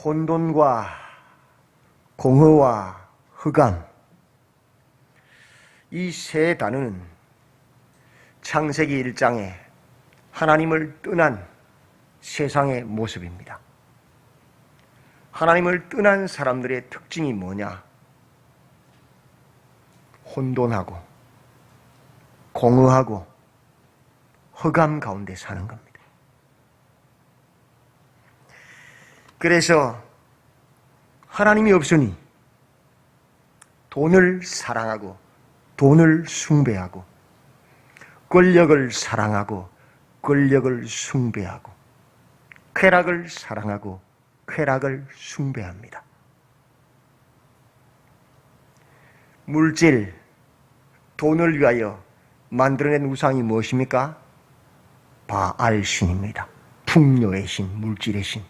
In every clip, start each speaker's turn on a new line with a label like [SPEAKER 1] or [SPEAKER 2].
[SPEAKER 1] 혼돈과 공허와 흑암, 이 세 단어는 창세기 1장에 하나님을 떠난 세상의 모습입니다. 하나님을 떠난 사람들의 특징이 뭐냐? 혼돈하고 공허하고 흑암 가운데 사는 겁니다. 그래서 하나님이 없으니 돈을 사랑하고 돈을 숭배하고 권력을 사랑하고 권력을 숭배하고 쾌락을 사랑하고 쾌락을 숭배합니다. 물질, 돈을 위하여 만들어낸 우상이 무엇입니까? 바알신입니다. 풍요의 신, 물질의 신.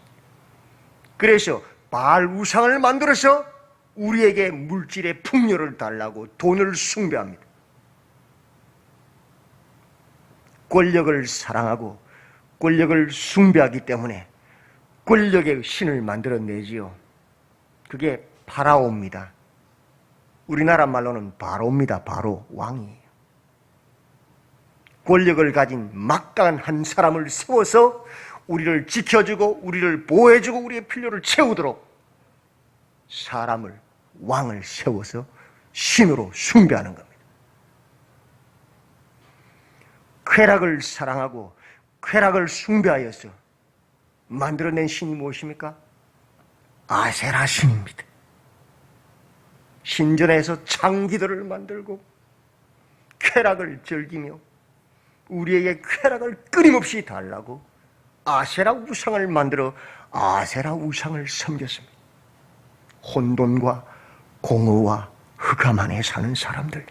[SPEAKER 1] 그래서 바알 우상을 만들어서 우리에게 물질의 풍요를 달라고 돈을 숭배합니다. 권력을 사랑하고 권력을 숭배하기 때문에 권력의 신을 만들어내지요. 그게 파라오입니다. 우리나라 말로는 바로입니다. 바로 왕이에요. 권력을 가진 막강한 한 사람을 세워서 우리를 지켜주고 우리를 보호해주고 우리의 필요를 채우도록 사람을, 왕을 세워서 신으로 숭배하는 겁니다. 쾌락을 사랑하고 쾌락을 숭배하여서 만들어낸 신이 무엇입니까? 아세라 신입니다. 신전에서 창기들을 만들고 쾌락을 즐기며 우리에게 쾌락을 끊임없이 달라고 아세라 우상을 만들어 아세라 우상을 섬겼습니다. 혼돈과 공허와 흑암 안에 사는 사람들,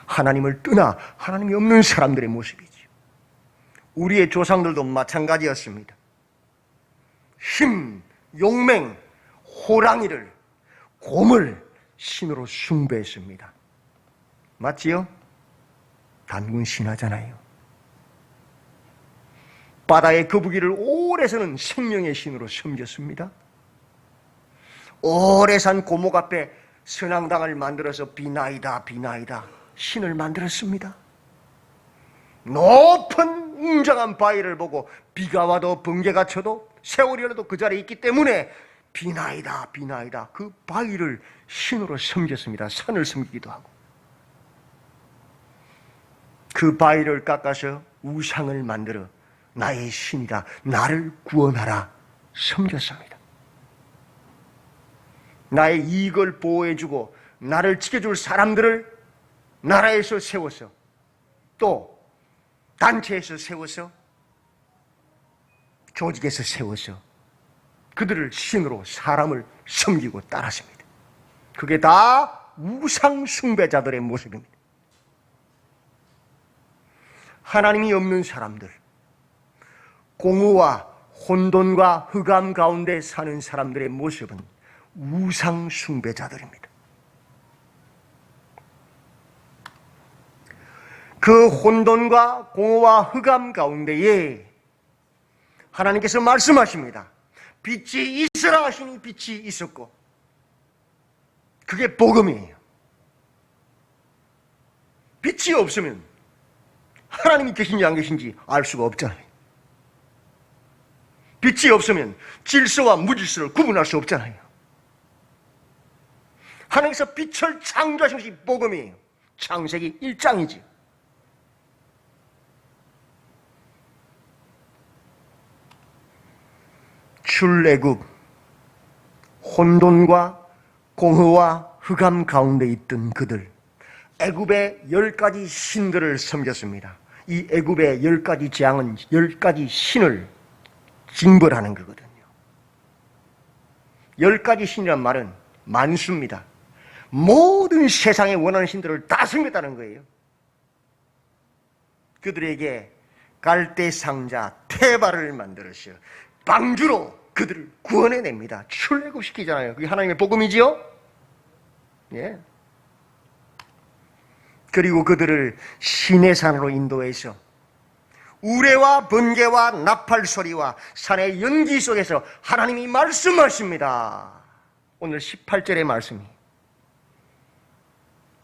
[SPEAKER 1] 하나님을 떠나 하나님이 없는 사람들의 모습이죠. 우리의 조상들도 마찬가지였습니다. 힘, 용맹, 호랑이를, 곰을 신으로 숭배했습니다. 맞지요? 단군 신하잖아요. 바다의 거북이를 오래서는 생명의 신으로 섬겼습니다. 오래 산 고목 앞에 선앙당을 만들어서 비나이다 비나이다 신을 만들었습니다. 높은 웅장한 바위를 보고 비가 와도 번개가 쳐도 세월이 흘러도 그 자리에 있기 때문에 비나이다 비나이다 그 바위를 신으로 섬겼습니다. 산을 섬기기도 하고 그 바위를 깎아서 우상을 만들어 나의 신이다, 나를 구원하라 섬겼습니다. 나의 이익을 보호해주고 나를 지켜줄 사람들을 나라에서 세워서 또 단체에서 세워서 조직에서 세워서 그들을 신으로 사람을 섬기고 따랐습니다. 그게 다 우상 숭배자들의 모습입니다. 하나님이 없는 사람들, 공허와 혼돈과 흑암 가운데 사는 사람들의 모습은 우상 숭배자들입니다. 그 혼돈과 공허와 흑암 가운데에 하나님께서 말씀하십니다. 빛이 있으라 하시니 빛이 있었고 그게 복음이에요. 빛이 없으면 하나님이 계신지 안 계신지 알 수가 없잖아요. 빛이 없으면 질서와 무질서를 구분할 수 없잖아요. 하나님께서 빛을 창조하신 것이 복음이에요. 창세기 1장이지. 출애굽, 혼돈과 공허와 흑암 가운데 있던 그들, 애굽의 10가지 신들을 섬겼습니다. 이 애굽의 10가지 재앙은 10가지 신을 징벌하는 거거든요. 10가지 신이란 말은 만수입니다. 모든 세상에 원하는 신들을 다 섬겼다는 거예요. 그들에게 갈대 상자, 테바를 만들어서 방주로 그들을 구원해냅니다. 출애굽시키잖아요. 그게 하나님의 복음이지요? 예. 그리고 그들을 시내산으로 인도해서 우레와 번개와 나팔 소리와 산의 연기 속에서 하나님이 말씀하십니다. 오늘 18절의 말씀이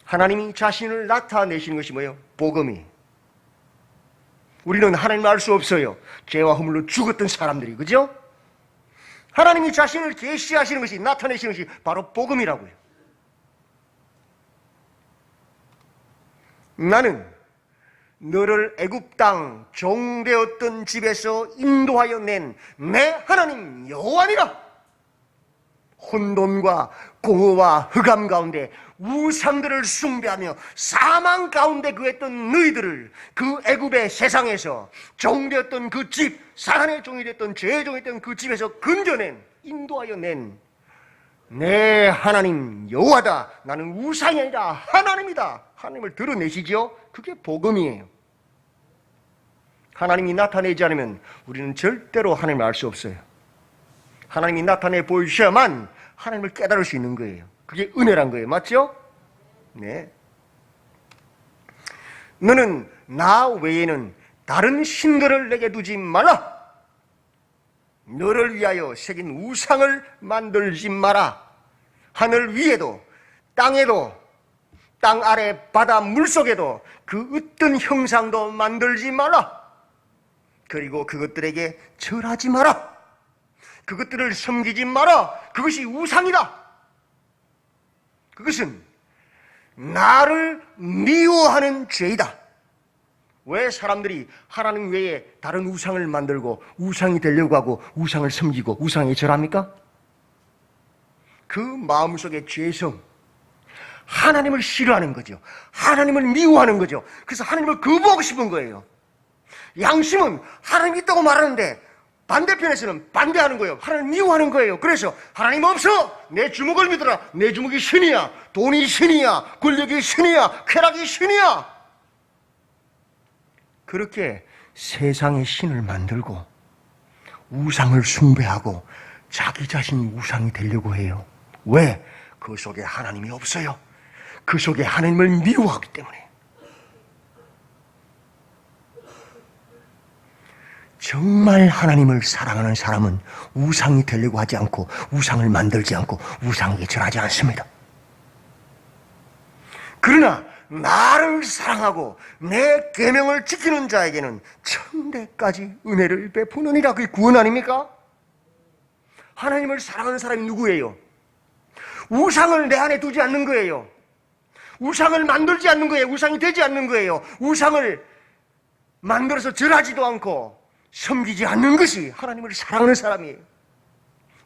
[SPEAKER 1] 하나님이 자신을 나타내시는 것이 뭐예요? 복음이. 우리는 하나님을 알 수 없어요. 죄와 허물로 죽었던 사람들이, 그죠? 하나님이 자신을 계시하시는 것이, 나타내시는 것이 바로 복음이라고요. 나는 너를 애굽 땅 종되었던 집에서 인도하여 낸 내 하나님 여호와니라. 혼돈과 공허와 흑암 가운데 우상들을 숭배하며 사망 가운데 거했던 너희들을 그 애굽의 세상에서 종되었던 그 집, 사탄의 종이 됐던 죄의 종이 됐던 그 집에서 건져낸, 인도하여 낸 내 하나님 여호와다. 나는 우상이 아니라 하나님이다. 하나님을 드러내시죠. 그게 복음이에요. 하나님이 나타내지 않으면 우리는 절대로 하나님을 알 수 없어요. 하나님이 나타내 보이셔야만 하나님을 깨달을 수 있는 거예요. 그게 은혜란 거예요. 맞죠? 네. 너는 나 외에는 다른 신들을 내게 두지 말라. 너를 위하여 새긴 우상을 만들지 마라. 하늘 위에도 땅에도 땅 아래 바다 물속에도 그 어떤 형상도 만들지 마라. 그리고 그것들에게 절하지 마라. 그것들을 섬기지 마라. 그것이 우상이다. 그것은 나를 미워하는 죄이다. 왜 사람들이 하나님 외에 다른 우상을 만들고 우상이 되려고 하고 우상을 섬기고 우상에 절합니까? 그 마음속의 죄성, 하나님을 싫어하는 거죠. 하나님을 미워하는 거죠. 그래서 하나님을 거부하고 싶은 거예요. 양심은 하나님이 있다고 말하는데 반대편에서는 반대하는 거예요. 하나님 미워하는 거예요. 그래서 하나님 없어. 내 주먹을 믿어라. 내 주먹이 신이야. 돈이 신이야. 권력이 신이야. 쾌락이 신이야. 그렇게 세상의 신을 만들고 우상을 숭배하고 자기 자신이 우상이 되려고 해요. 왜? 그 속에 하나님이 없어요. 그 속에 하나님을 미워하기 때문에. 정말 하나님을 사랑하는 사람은 우상이 되려고 하지 않고 우상을 만들지 않고 우상에게 절하지 않습니다. 그러나 나를 사랑하고 내 계명을 지키는 자에게는 천대까지 은혜를 베푸느니라. 그게 구원 아닙니까? 하나님을 사랑하는 사람이 누구예요? 우상을 내 안에 두지 않는 거예요. 우상을 만들지 않는 거예요. 우상이 되지 않는 거예요. 우상을 만들어서 절하지도 않고 섬기지 않는 것이 하나님을 사랑하는 사람이에요.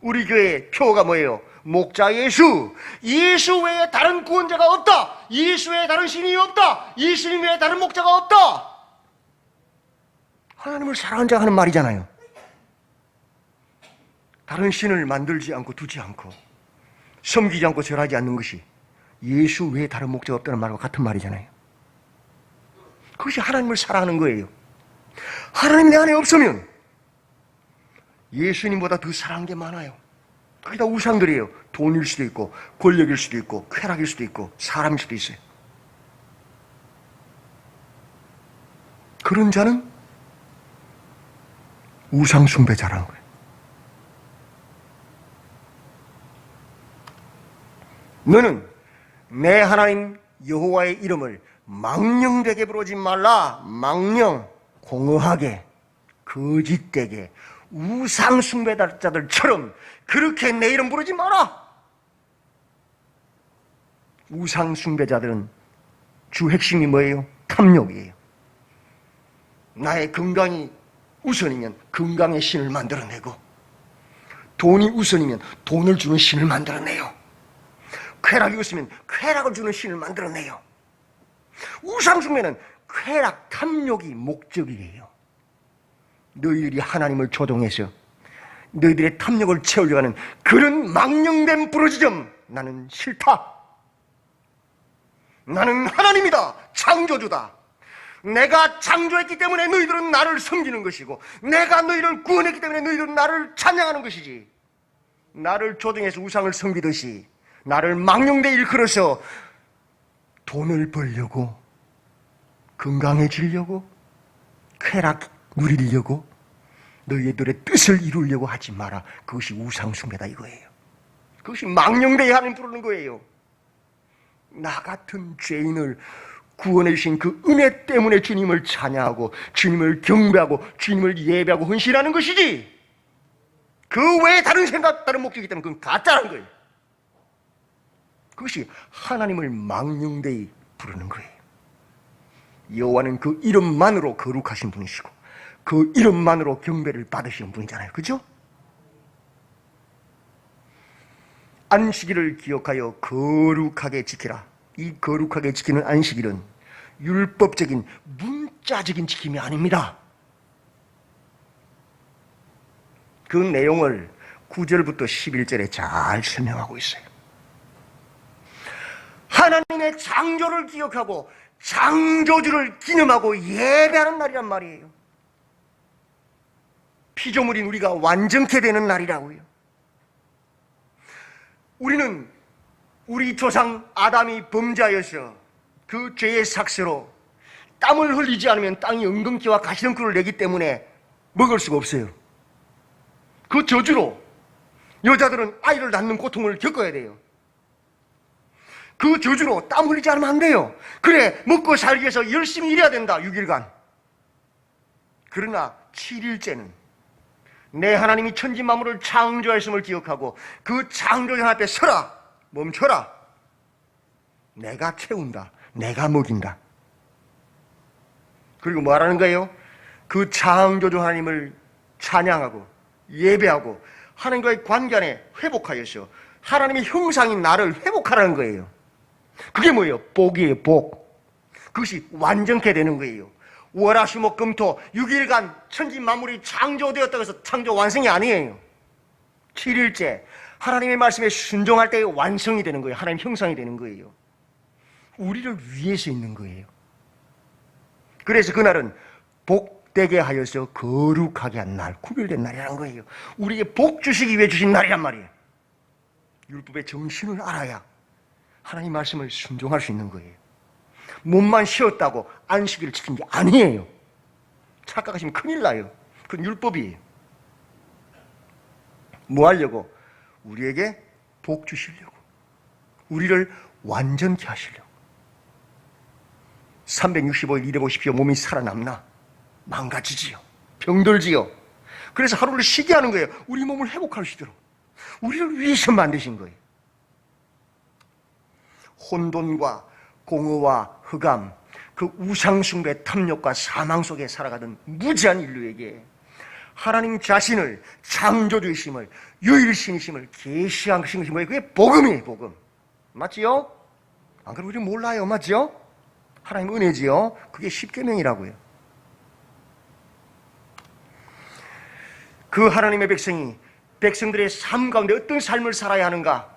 [SPEAKER 1] 우리 교회의 표가 뭐예요? 목자 예수. 예수 외에 다른 구원자가 없다. 예수 외에 다른 신이 없다. 예수 외에 다른 목자가 없다. 하나님을 사랑하는 자가 하는 말이잖아요. 다른 신을 만들지 않고 두지 않고 섬기지 않고 절하지 않는 것이 예수 외에 다른 목자가 없다는 말과 같은 말이잖아요. 그것이 하나님을 사랑하는 거예요. 하나님 내 안에 없으면 예수님보다 더 사랑하는 게 많아요. 그게 다 우상들이에요. 돈일 수도 있고 권력일 수도 있고 쾌락일 수도 있고 사람일 수도 있어요. 그런 자는 우상 숭배자라는 거예요. 너는 내 하나님 여호와의 이름을 망령되게 부르지 말라. 망령, 공허하게, 거짓되게, 우상 숭배자들처럼 그렇게 내 이름 부르지 마라. 우상 숭배자들은 주 핵심이 뭐예요? 탐욕이에요. 나의 건강이 우선이면 건강의 신을 만들어내고, 돈이 우선이면 돈을 주는 신을 만들어내요. 쾌락이 웃으면 쾌락을 주는 신을 만들어내요. 우상 숭배는 쾌락, 탐욕이 목적이에요. 너희들이 하나님을 조종해서 너희들의 탐욕을 채우려고 하는 그런 망령된 부르짖음 나는 싫다. 나는 하나님이다. 창조주다. 내가 창조했기 때문에 너희들은 나를 섬기는 것이고 내가 너희를 구원했기 때문에 너희들은 나를 찬양하는 것이지. 나를 조종해서 우상을 섬기듯이 나를 망령되게 일컬어서 돈을 벌려고 건강해지려고 쾌락 누리려고 너희들의 뜻을 이루려고 하지 마라. 그것이 우상숭배다 이거예요. 그것이 망령되이 하나님 부르는 거예요. 나 같은 죄인을 구원해 주신 그 은혜 때문에 주님을 찬양하고 주님을 경배하고 주님을 예배하고 헌신하는 것이지, 그 외에 다른 생각, 다른 목적이기 때문에 그건 가짜라는 거예요. 그것이 하나님을 망령되이 부르는 거예요. 여호와는 그 이름만으로 거룩하신 분이시고 그 이름만으로 경배를 받으시는 분이잖아요. 그죠? 안식일을 기억하여 거룩하게 지키라. 이 거룩하게 지키는 안식일은 율법적인 문자적인 지킴이 아닙니다. 그 내용을 9절부터 11절에 잘 설명하고 있어요. 하나님의 창조를 기억하고 창조주를 기념하고 예배하는 날이란 말이에요. 피조물인 우리가 완전케 되는 날이라고요. 우리는 우리 조상 아담이 범죄하여서 그 죄의 삭스로 땀을 흘리지 않으면 땅이 엉겅퀴와 가시덩굴을 내기 때문에 먹을 수가 없어요. 그 저주로 여자들은 아이를 낳는 고통을 겪어야 돼요. 그 저주로 땀 흘리지 않으면 안 돼요. 그래, 먹고 살기 위해서 열심히 일해야 된다, 6일간. 그러나 7일째는 내 하나님이 천지 만물을 창조하였음을 기억하고 그 창조주 앞에 서라, 멈춰라. 내가 채운다, 내가 먹인다. 그리고 뭐 하라는 거예요? 그 창조주 하나님을 찬양하고 예배하고 하나님과의 관계 안에 회복하여서 하나님의 형상인 나를 회복하라는 거예요. 그게 뭐예요? 복이에요, 복. 그것이 완전케 되는 거예요. 월화수목금토 6일간 천지 만물이 창조되었다고 해서 창조 완성이 아니에요. 7일째 하나님의 말씀에 순종할 때 완성이 되는 거예요. 하나님 형상이 되는 거예요. 우리를 위해서 있는 거예요. 그래서 그날은 복되게 하여서 거룩하게 한 날, 구별된 날이라는 거예요. 우리에게 복 주시기 위해 주신 날이란 말이에요. 율법의 정신을 알아야 하나님 말씀을 순종할 수 있는 거예요. 몸만 쉬었다고 안식일을 지킨 게 아니에요. 착각하시면 큰일 나요. 그건 율법이에요. 뭐 하려고? 우리에게 복 주시려고, 우리를 완전케 하시려고. 365일 일해보십시오. 몸이 살아남나? 망가지지요. 병들지요. 그래서 하루를 쉬게 하는 거예요. 우리 몸을 회복할 수 있도록. 우리를 위해서 만드신 거예요. 혼돈과 공허와 흑암, 그 우상숭배 탐욕과 사망 속에 살아가던 무지한 인류에게 하나님 자신을, 창조주이심을, 유일신이심을 계시하신 것이 뭐예요? 그게 복음이에요, 복음. 맞지요? 안 그러면 우리 몰라요, 맞지요? 하나님 은혜지요? 그게 십계명이라고요. 그 하나님의 백성이 백성들의 삶 가운데 어떤 삶을 살아야 하는가?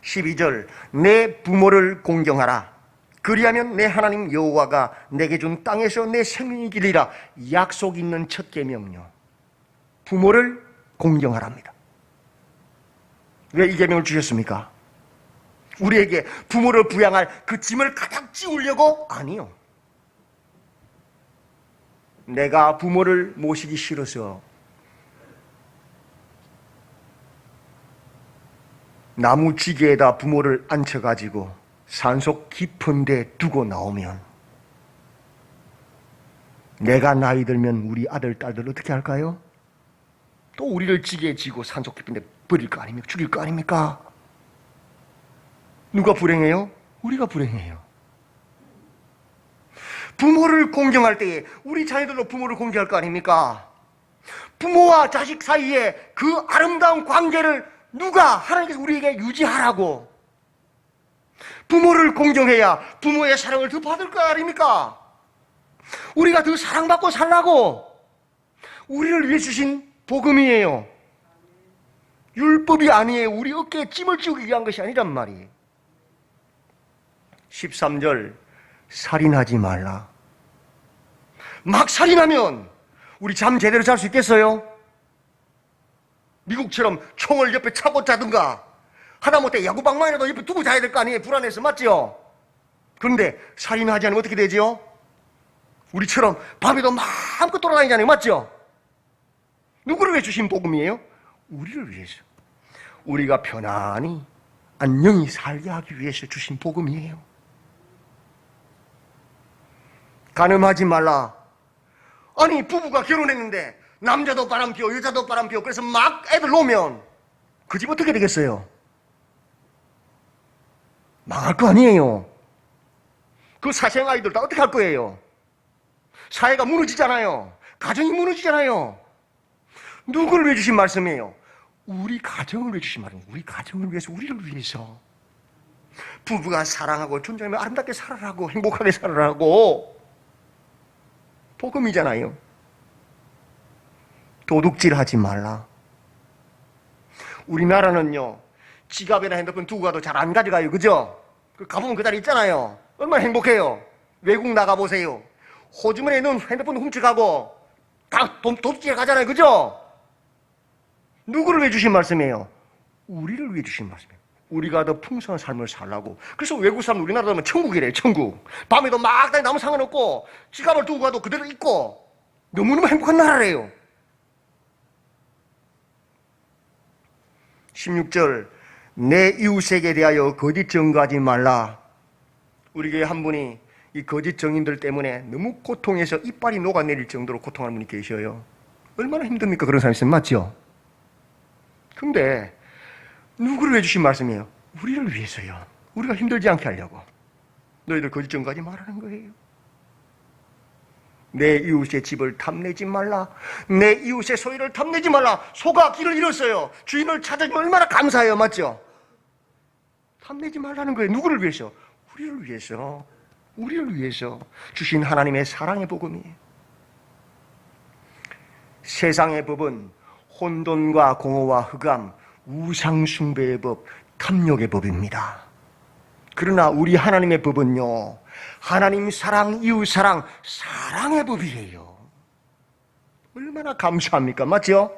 [SPEAKER 1] 12절, 내 부모를 공경하라. 그리하면 내 하나님 여호와가 내게 준 땅에서 내 생명이 길리라. 약속 있는 첫 계명요. 부모를 공경하랍니다. 왜 이 계명을 주셨습니까? 우리에게 부모를 부양할 그 짐을 가득 지우려고? 아니요. 내가 부모를 모시기 싫어서 나무 지게에다 부모를 앉혀가지고 산속 깊은 데 두고 나오면 내가 나이 들면 우리 아들, 딸들 어떻게 할까요? 또 우리를 지게에 지고 산속 깊은 데 버릴 거 아닙니까? 죽일 거 아닙니까? 누가 불행해요? 우리가 불행해요. 부모를 공경할 때에 우리 자녀들도 부모를 공경할 거 아닙니까? 부모와 자식 사이에 그 아름다운 관계를 누가? 하나님께서 우리에게 유지하라고. 부모를 공경해야 부모의 사랑을 더 받을 거 아닙니까? 우리가 더 사랑받고 살라고. 우리를 위해 주신 복음이에요. 율법이 아니에요. 우리 어깨에 찜을 찌우기 위한 것이 아니란 말이에요. 13절, 살인하지 말라. 막 살인하면 우리 잠 제대로 잘 수 있겠어요? 미국처럼 총을 옆에 차고 자든가 하다못해 야구방망이라도 옆에 두고 자야 될 거 아니에요? 불안해서. 맞죠? 그런데 살인하지 않으면 어떻게 되죠? 우리처럼 밤에도 마음껏 돌아다니잖아요. 맞죠? 누구를 위해 주신 복음이에요? 우리를 위해서. 우리가 편안히 안녕히 살게 하기 위해서 주신 복음이에요. 간음하지 말라. 아니, 부부가 결혼했는데 남자도 바람 피워 여자도 바람 피워 그래서 막 애들 놓으면 그 집 어떻게 되겠어요? 망할 거 아니에요. 그 사생 아이들 다 어떻게 할 거예요? 사회가 무너지잖아요. 가정이 무너지잖아요. 누구를 위해 주신 말씀이에요? 우리 가정을 위해 주신 말이에요. 우리 가정을 위해서, 우리를 위해서. 부부가 사랑하고 존재하며 아름답게 살아라고, 행복하게 살아라고. 복음이잖아요. 도둑질하지 말라. 우리나라는요, 지갑이나 핸드폰 두고 가도 잘 안 가져가요. 그죠? 가보면 그 자리 있잖아요. 얼마나 행복해요. 외국 나가보세요. 호주머니에 넣은 핸드폰 훔쳐가고 다 도둑질 가잖아요. 그죠? 누구를 위해 주신 말씀이에요? 우리를 위해 주신 말씀이에요. 우리가 더 풍성한 삶을 살라고. 그래서 외국 사람 우리나라 가면 천국이래요. 천국. 밤에도 막 다니면 아무 상관없고 지갑을 두고 가도 그대로 있고 너무너무 행복한 나라래요. 16절 내 이웃에게 대하여 거짓 증거하지 말라. 우리 교회 한 분이 이 거짓 증인들 때문에 너무 고통해서 이빨이 녹아내릴 정도로 고통하는 분이 계셔요. 얼마나 힘듭니까? 그런 사람이 있으면. 맞죠? 근데 누구를 위해 주신 말씀이에요? 우리를 위해서요. 우리가 힘들지 않게 하려고. 너희들 거짓 증거하지 말라는 거예요. 내 이웃의 집을 탐내지 말라. 내 이웃의 소유를 탐내지 말라. 소가 길을 잃었어요. 주인을 찾아주면 얼마나 감사해요. 맞죠? 탐내지 말라는 거예요. 누구를 위해서? 우리를 위해서. 우리를 위해서 주신 하나님의 사랑의 복음이에요. 세상의 법은 혼돈과 공허와 흑암, 우상숭배의 법, 탐욕의 법입니다. 그러나 우리 하나님의 법은요, 하나님 사랑, 이웃 사랑, 사랑의 법이에요. 얼마나 감사합니까? 맞죠?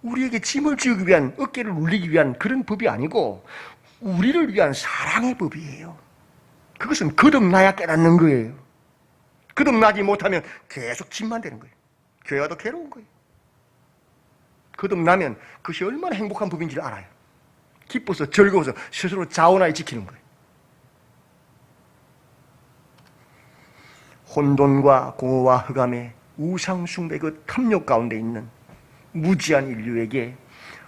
[SPEAKER 1] 우리에게 짐을 지우기 위한, 어깨를 울리기 위한 그런 법이 아니고 우리를 위한 사랑의 법이에요. 그것은 거듭나야 깨닫는 거예요. 거듭나지 못하면 계속 짐만 되는 거예요. 교회가 더 괴로운 거예요. 거듭나면 그것이 얼마나 행복한 법인지를 알아요. 기뻐서 즐거워서 스스로 자원하게 지키는 거예요. 혼돈과 공허와 흑암의 우상숭배 그 탐욕 가운데 있는 무지한 인류에게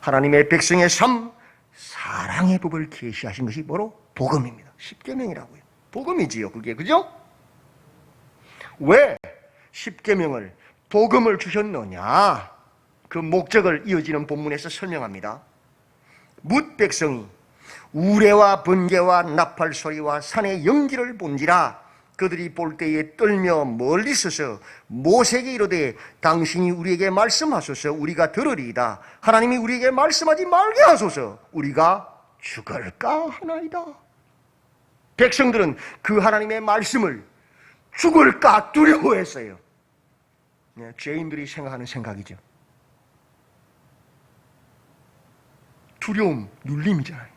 [SPEAKER 1] 하나님의 백성의 삶, 사랑의 법을 계시하신 것이 바로 복음입니다. 십계명이라고요. 복음이지요, 그게. 그죠? 왜 십계명을, 복음을 주셨느냐? 그 목적을 이어지는 본문에서 설명합니다. 뭇 백성이 우레와 번개와 나팔 소리와 산의 연기를 본지라 그들이 볼 때에 떨며 멀리 서서 모세에게 이르되 당신이 우리에게 말씀하소서 우리가 들으리이다. 하나님이 우리에게 말씀하지 말게 하소서 우리가 죽을까 하나이다. 백성들은 그 하나님의 말씀을 죽을까 두려워했어요. 죄인들이 생각하는 생각이죠. 두려움, 눌림이잖아요.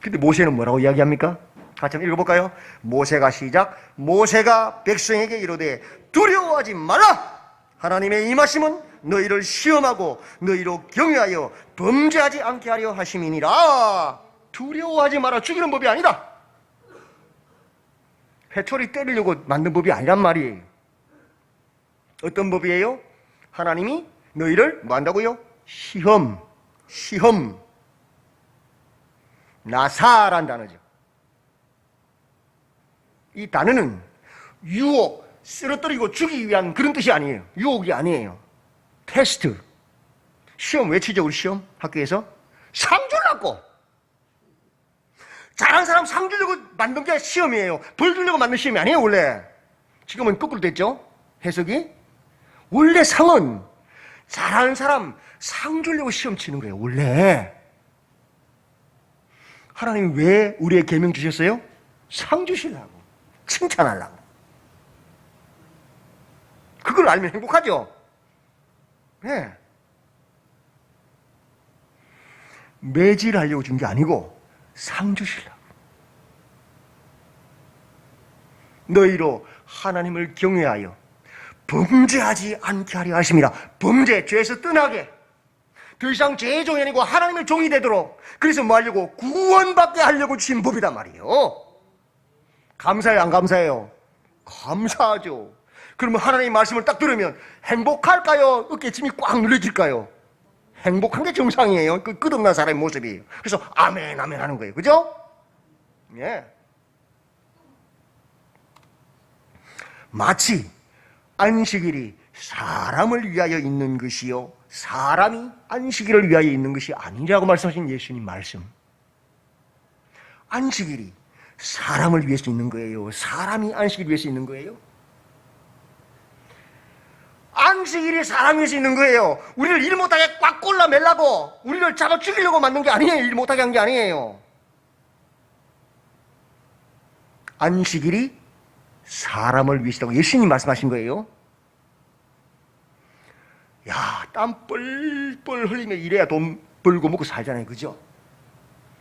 [SPEAKER 1] 근데 모세는 뭐라고 이야기합니까? 같이 한번 읽어볼까요? 모세가 시작. 모세가 백성에게 이르되 두려워하지 말라. 하나님의 임하심은 너희를 시험하고 너희로 경외하여 범죄하지 않게 하려 하심이니라. 두려워하지 마라. 죽이는 법이 아니다. 회초리 때리려고 만든 법이 아니란 말이에요. 어떤 법이에요? 하나님이 너희를 뭐 한다고요? 시험. 나사란 단어죠. 이 단어는 유혹, 쓰러뜨리고 죽이기 위한 그런 뜻이 아니에요. 유혹이 아니에요. 테스트. 시험 외치죠, 우리 시험? 학교에서? 상 주려고! 잘한 사람 상 주려고 만든 게 시험이에요. 벌 주려고 만든 시험이 아니에요, 원래. 지금은 거꾸로 됐죠? 해석이? 원래 상은 잘하는 사람 상 주려고 시험 치는 거예요, 원래. 하나님이 왜 우리의 계명 주셨어요? 상 주시려고. 칭찬하려고. 그걸 알면 행복하죠? 네. 매질하려고 준 게 아니고 상 주시려고. 너희로 하나님을 경외하여 범죄하지 않게 하려 하심이라. 범죄, 죄에서 떠나게, 더 이상 죄의 종이 아니고 하나님의 종이 되도록, 그래서 뭐 하려고? 구원받게 하려고 주신 법이단 말이에요. 감사해요, 안 감사해요? 감사하죠. 그러면 하나님의 말씀을 딱 들으면 행복할까요? 어깨짐이 꽉 눌러질까요? 행복한 게 정상이에요. 그 끝없는 사람의 모습이에요. 그래서 아멘, 아멘 하는 거예요. 그죠? 예. 마치 안식일이 사람을 위하여 있는 것이요, 사람이 안식일을 위하여 있는 것이 아니라고 말씀하신 예수님 말씀. 안식일이 사람을 위해서 있는 거예요? 사람이 안식일을 위해서 있는 거예요? 안식일이 사람을 위해서 있는 거예요. 우리를 일 못하게 꽉 골라매려고, 우리를 잡아 죽이려고 만든 게 아니에요. 일 못하게 한 게 아니에요. 안식일이 사람을 위해서라고 예수님 말씀하신 거예요. 야, 땀 뻘뻘 흘리며 일해야 돈 벌고 먹고 살잖아요. 그죠?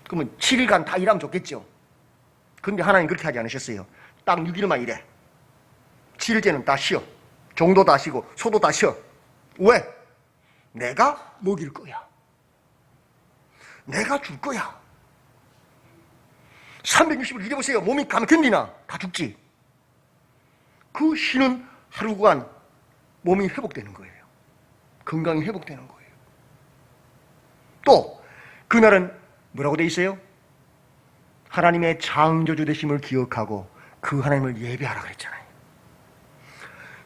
[SPEAKER 1] 그러면 7일간 다 일하면 좋겠죠. 근데 하나님 그렇게 하지 않으셨어요. 딱 6일만 일해. 7일째는 다 쉬어. 종도 다 쉬고 소도 다 쉬어. 왜? 내가 먹일 거야. 내가 줄 거야. 360일 일해보세요. 몸이 가면 견디나? 다 죽지. 그 쉬는 하루간 몸이 회복되는 거예요. 건강이 회복되는 거예요. 또 그날은 뭐라고 돼 있어요? 하나님의 창조주 되심을 기억하고 그 하나님을 예배하라 그랬잖아요.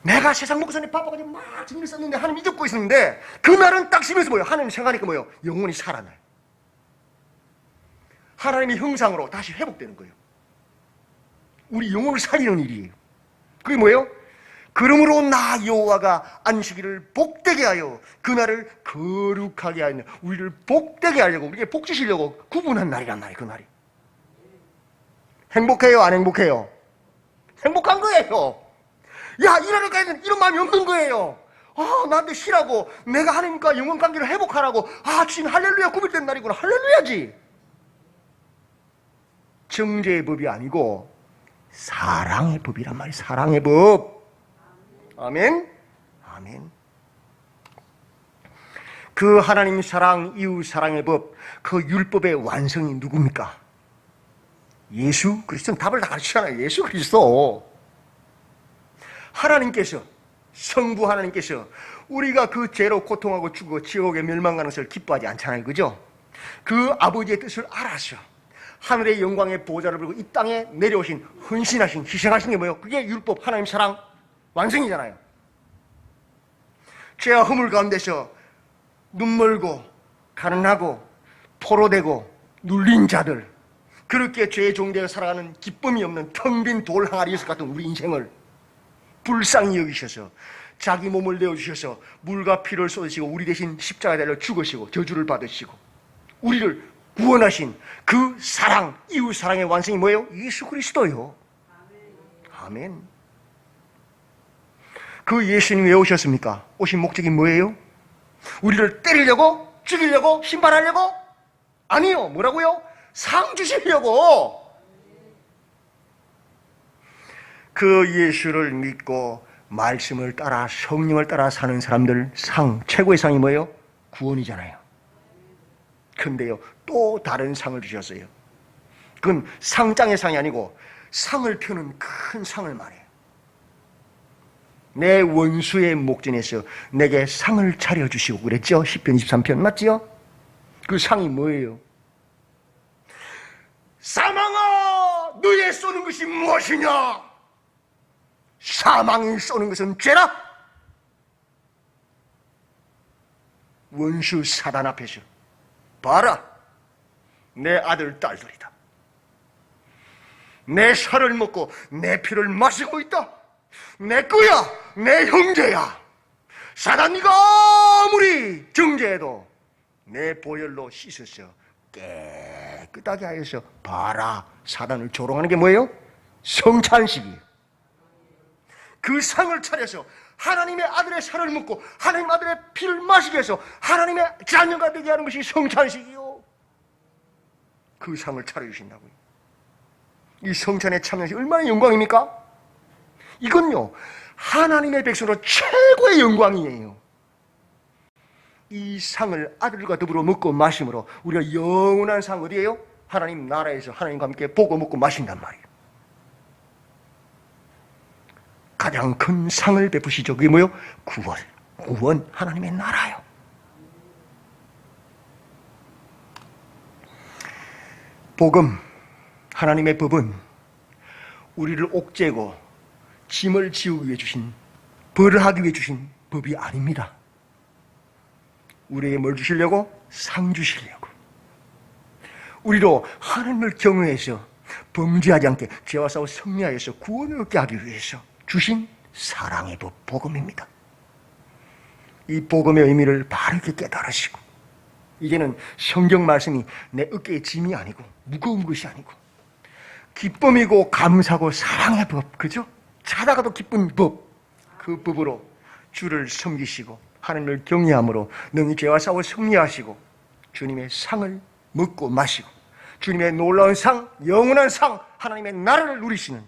[SPEAKER 1] 내가 세상 먹고 사는 바빠가지고 막 정리를 썼는데 하나님 잊고 있었는데 그날은 딱 쉬면서 뭐예요? 하나님 생각하니까 뭐예요? 영혼이 살아나요. 하나님의 형상으로 다시 회복되는 거예요. 우리 영혼을 살리는 일이에요. 그게 뭐예요? 그러므로 나 여호와가 안식일을 복되게 하여 그날을 거룩하게 하여 우리를 복되게 하려고, 우리에게 복 주시려고 구분한 날이란 말이에요. 그 날이. 행복해요? 안 행복해요? 행복한 거예요. 야, 일하러 가야 되는 이런 마음이 없는 거예요. 아, 나한테 쉬라고, 내가 하나님과 영혼 관계를 회복하라고. 아, 주님 할렐루야, 구별된 날이구나. 할렐루야지. 정죄의 법이 아니고 사랑의 법이란 말이에요. 사랑의 법. 아멘. 아멘. 그 하나님 사랑, 이웃 사랑의 법, 그 율법의 완성이 누굽니까? 예수 그리스도는 답을 다 가르치잖아요. 예수 그리스도. 하나님께서, 성부 하나님께서 우리가 그 죄로 고통하고 죽어 지옥에 멸망하는 것을 기뻐하지 않잖아요. 그죠? 그 아버지의 뜻을 알아서 하늘의 영광의 보좌를 불고 이 땅에 내려오신, 헌신하신, 희생하신 게 뭐예요? 그게 율법, 하나님 사랑 완성이잖아요. 죄와 허물 가운데서 눈멀고 가난하고 포로되고 눌린 자들, 그렇게 죄의 종되어 살아가는 기쁨이 없는 텅 빈 돌 항아리 같은 우리 인생을 불쌍히 여기셔서 자기 몸을 내어주셔서 물과 피를 쏟으시고 우리 대신 십자가에 달려 죽으시고 저주를 받으시고 우리를 구원하신 그 사랑, 이웃 사랑의 완성이 뭐예요? 예수 그리스도요. 아멘. 그 예수님이 왜 오셨습니까? 오신 목적이 뭐예요? 우리를 때리려고? 죽이려고? 신발하려고? 아니요. 뭐라고요? 상 주시려고. 그 예수를 믿고 말씀을 따라 성령을 따라 사는 사람들 상, 최고의 상이 뭐예요? 구원이잖아요. 근데요, 또 다른 상을 주셨어요. 그건 상장의 상이 아니고 상을 펴는 큰 상을 말해요. 내 원수의 목전에서 내게 상을 차려주시고 그랬죠? 시편 23편 맞지요? 그 상이 뭐예요? 사망아, 너의 쏘는 것이 무엇이냐? 사망이 쏘는 것은 죄라. 원수 사단 앞에서 봐라, 내 아들 딸들이다. 내 살을 먹고 내 피를 마시고 있다. 내 거야, 내 형제야. 사단, 네가 아무리 정죄해도 내 보혈로 씻어서 깨끗하게 하여서 봐라. 사단을 조롱하는 게 뭐예요? 성찬식이에요. 그 상을 차려서 하나님의 아들의 살을 먹고 하나님 아들의 피를 마시게 해서 하나님의 자녀가 되게 하는 것이 성찬식이요. 그 상을 차려주신다고요. 이 성찬에 참여하시 얼마나 영광입니까? 이건요, 하나님의 백성으로 최고의 영광이에요. 이 상을 아들과 더불어 먹고 마심으로 우리가 영원한 상 어디에요? 하나님 나라에서 하나님과 함께 보고 먹고 마신단 말이에요. 가장 큰 상을 베푸시죠. 그게 뭐요? 구원, 하나님의 나라요. 복음, 하나님의 법은 우리를 옥죄고 짐을 지우기 위해 주신, 벌을 하기 위해 주신 법이 아닙니다. 우리에게 뭘 주시려고? 상 주시려고. 우리로 하나님을 경외해서 범죄하지 않게 죄와 싸워 승리하여서 구원을 얻게 하기 위해서 주신 사랑의 법, 복음입니다. 이 복음의 의미를 바르게 깨달으시고 이제는 성경 말씀이 내 어깨의 짐이 아니고 무거운 것이 아니고 기쁨이고 감사고 사랑의 법, 그죠? 자다가도 기쁜 법, 그 법으로 주를 섬기시고 하나님을 경외함으로 능히 죄와 싸워 승리하시고 주님의 상을 먹고 마시고 주님의 놀라운 상, 영원한 상, 하나님의 나라를 누리시는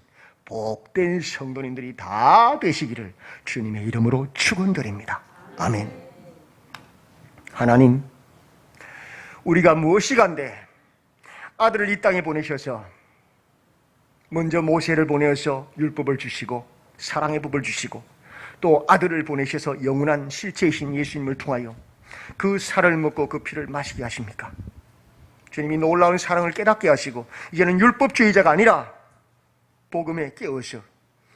[SPEAKER 1] 복된 성도님들이 다 되시기를 주님의 이름으로 축원드립니다. 아멘. 하나님, 우리가 무엇이간데 아들을 이 땅에 보내셔서 먼저 모세를 보내어서 율법을 주시고 사랑의 법을 주시고 또 아들을 보내셔서 영원한 실체이신 예수님을 통하여 그 살을 먹고 그 피를 마시게 하십니까? 주님이 놀라운 사랑을 깨닫게 하시고 이제는 율법주의자가 아니라 복음에 깨어서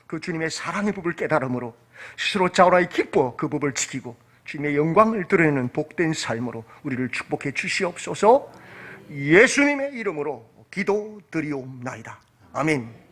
[SPEAKER 1] 그 주님의 사랑의 법을 깨달음으로 스스로 자원하여 기뻐 그 법을 지키고 주님의 영광을 드러내는 복된 삶으로 우리를 축복해 주시옵소서. 예수님의 이름으로 기도드리옵나이다. 아멘.